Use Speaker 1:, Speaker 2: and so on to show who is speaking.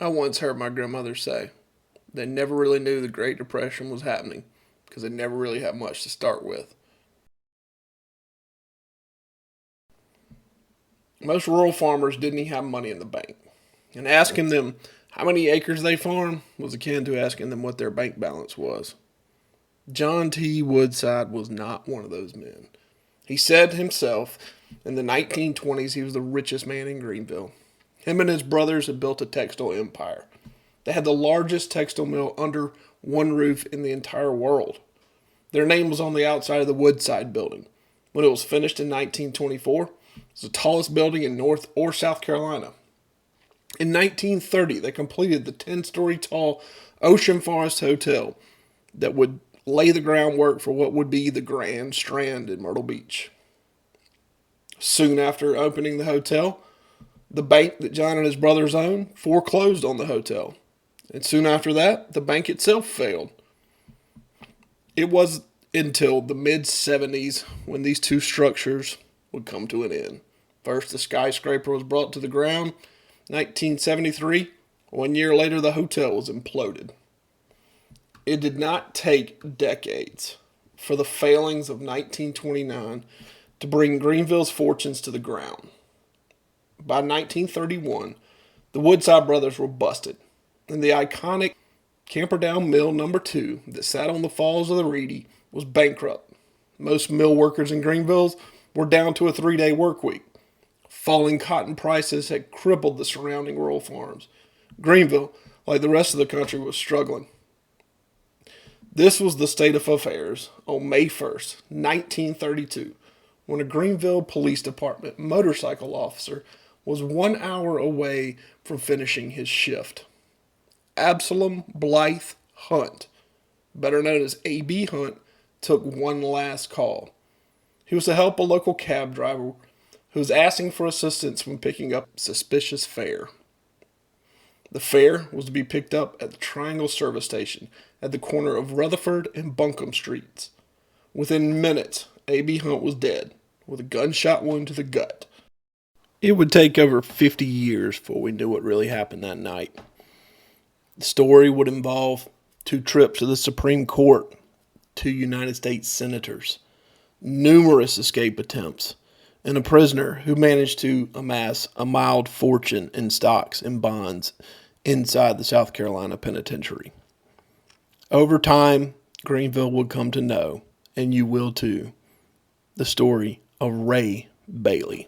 Speaker 1: I once heard my grandmother say they never really knew the Great Depression was happening because they never really had much to start with. Most rural farmers didn't even have money in the bank, and asking them how many acres they farm was akin to asking them what their bank balance was. John T. Woodside was not one of those men. He said himself in the 1920s he was the richest man in Greenville. Him and his brothers had built a textile empire. They had the largest textile mill under one roof in the entire world. Their name was on the outside of the Woodside building. When it was finished in 1924, it was the tallest building in North or South Carolina. In 1930, they completed the 10-story tall Ocean Forest Hotel that would lay the groundwork for what would be the Grand Strand in Myrtle Beach. Soon after opening the hotel, the bank that John and his brothers owned foreclosed on the hotel. And soon after that, the bank itself failed. It was until the mid-70s when these two structures would come to an end. First, the skyscraper was brought to the ground. 1973, 1 year later, the hotel was imploded. It did not take decades for the failings of 1929 to bring Greenville's fortunes to the ground. By 1931, the Woodside brothers were busted, and the iconic Camperdown Mill No. 2 that sat on the falls of the Reedy was bankrupt. Most mill workers in Greenville were down to a 3-day work week. Falling cotton prices had crippled the surrounding rural farms. Greenville, like the rest of the country, was struggling. This was the state of affairs on May 1st, 1932, when a Greenville Police Department motorcycle officer was 1 hour away from finishing his shift. Absalom Blythe Hunt, better known as A.B. Hunt, took one last call. He was to help a local cab driver who was asking for assistance when picking up suspicious fare. The fare was to be picked up at the Triangle Service Station at the corner of Rutherford and Buncombe Streets. Within minutes, A.B. Hunt was dead, with a gunshot wound to the gut. It would take over 50 years before we knew what really happened that night. The story would involve 2 trips to the Supreme Court, 2 United States senators, numerous escape attempts, and a prisoner who managed to amass a mild fortune in stocks and bonds inside the South Carolina penitentiary. Over time, Greenville would come to know, and you will too, the story of Ray Bailey.